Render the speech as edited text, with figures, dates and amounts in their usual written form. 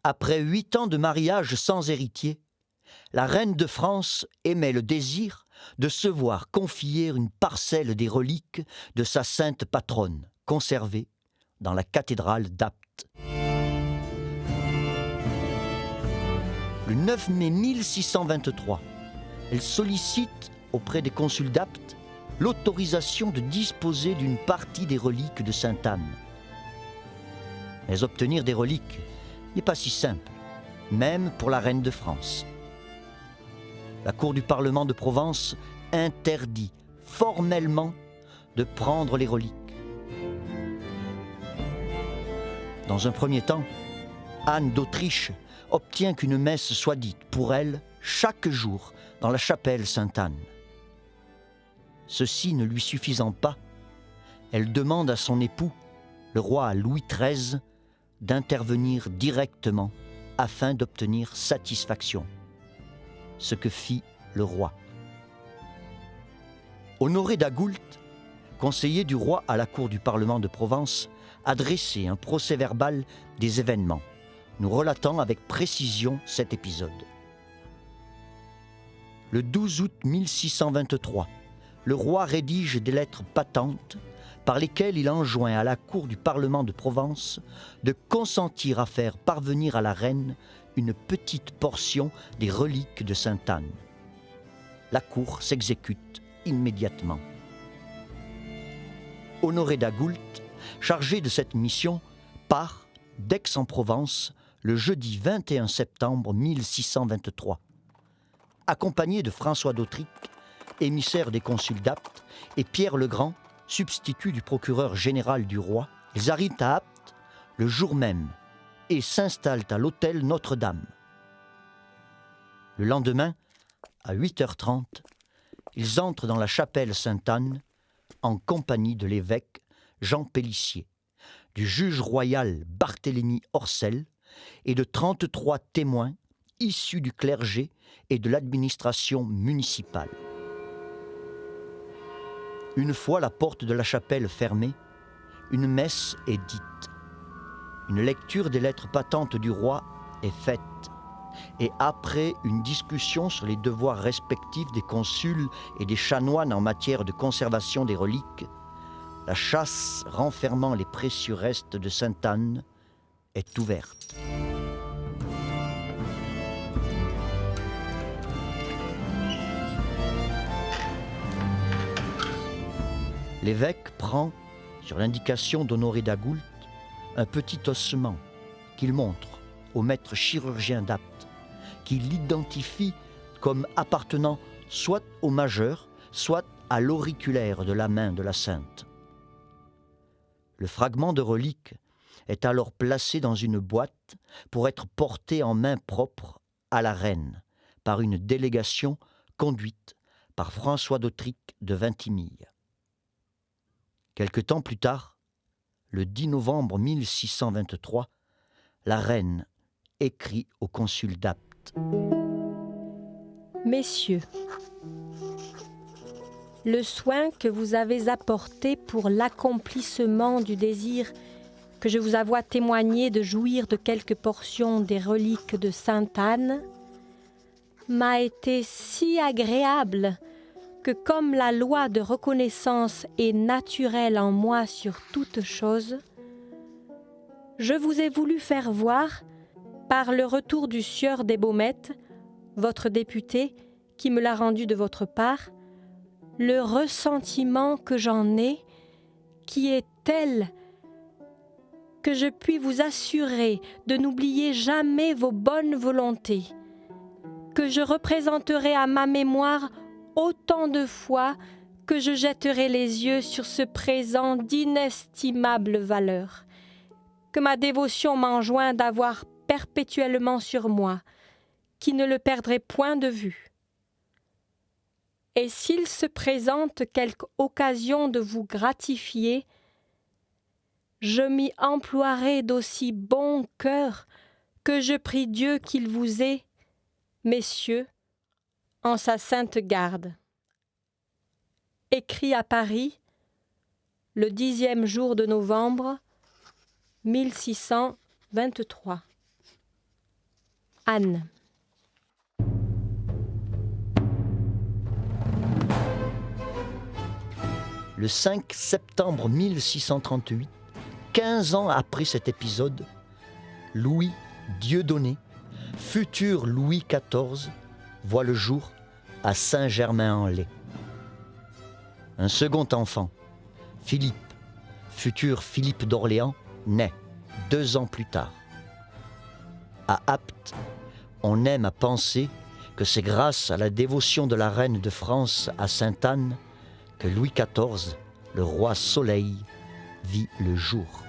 Après 8 ans de mariage sans héritier, la reine de France émet le désir de se voir confier une parcelle des reliques de sa sainte patronne, conservée dans la cathédrale d'Apt. Le 9 mai 1623, elle sollicite auprès des consuls d'Apt l'autorisation de disposer d'une partie des reliques de Sainte-Anne. Mais obtenir des reliques n'est pas si simple, même pour la reine de France. La Cour du Parlement de Provence interdit formellement de prendre les reliques. Dans un premier temps, Anne d'Autriche obtient qu'une messe soit dite pour elle chaque jour dans la chapelle Sainte-Anne. Ceci ne lui suffisant pas, elle demande à son époux, le roi Louis XIII, d'intervenir directement afin d'obtenir satisfaction. Ce que fit le roi. Honoré d'Agoult, conseiller du roi à la cour du Parlement de Provence, a dressé un procès-verbal des événements, nous relatant avec précision cet épisode. Le 12 août 1623, le roi rédige des lettres patentes par lesquelles il enjoint à la cour du Parlement de Provence de consentir à faire parvenir à la reine une petite portion des reliques de Sainte-Anne. La cour s'exécute immédiatement. Honoré d'Agoult, chargé de cette mission, part d'Aix-en-Provence le jeudi 21 septembre 1623, accompagné de François d'Autriche, émissaire des consuls d'Apt, et Pierre le Grand, substitut du procureur général du roi. Ils arrivent à Apt le jour même et s'installent à l'hôtel Notre-Dame. Le lendemain, à 8h30, ils entrent dans la chapelle Sainte-Anne en compagnie de l'évêque Jean Pélissier, du juge royal Barthélemy Orcel et de 33 témoins issus du clergé et de l'administration municipale. Une fois la porte de la chapelle fermée, une messe est dite. Une lecture des lettres patentes du roi est faite. Et après une discussion sur les devoirs respectifs des consuls et des chanoines en matière de conservation des reliques, la châsse renfermant les précieux restes de Sainte-Anne est ouverte. L'évêque prend, sur l'indication d'Honoré d'Agoult, un petit ossement qu'il montre au maître chirurgien d'Apt, qui l'identifie comme appartenant soit au majeur, soit à l'auriculaire de la main de la sainte. Le fragment de relique est alors placé dans une boîte pour être porté en main propre à la reine par une délégation conduite par François d'Autriche de Vintimille. Quelque temps plus tard, le 10 novembre 1623, la reine écrit au consul d'Apt. Messieurs, le soin que vous avez apporté pour l'accomplissement du désir que je vous avoue témoigner de jouir de quelques portions des reliques de Sainte-Anne m'a été si agréable que comme la loi de reconnaissance est naturelle en moi sur toute chose, je vous ai voulu faire voir, par le retour du sieur des Baumettes, votre député, qui me l'a rendu de votre part, le ressentiment que j'en ai, qui est tel que je puis vous assurer de n'oublier jamais vos bonnes volontés, que je représenterai à ma mémoire autant de fois que je jetterai les yeux sur ce présent d'inestimable valeur, que ma dévotion m'enjoint d'avoir perpétuellement sur moi, qui ne le perdrai point de vue. Et s'il se présente quelque occasion de vous gratifier, je m'y emploierai d'aussi bon cœur que je prie Dieu qu'il vous ait, messieurs, en sa sainte garde. Écrit à Paris, le 10e jour de novembre, 1623. Anne. Le 5 septembre 1638, 15 ans après cet épisode, Louis Dieudonné, futur Louis XIV, voit le jour à Saint-Germain-en-Laye. Un second enfant, Philippe, futur Philippe d'Orléans, naît 2 ans plus tard. À Apt, on aime à penser que c'est grâce à la dévotion de la reine de France à Sainte-Anne que Louis XIV, le roi Soleil, vit le jour.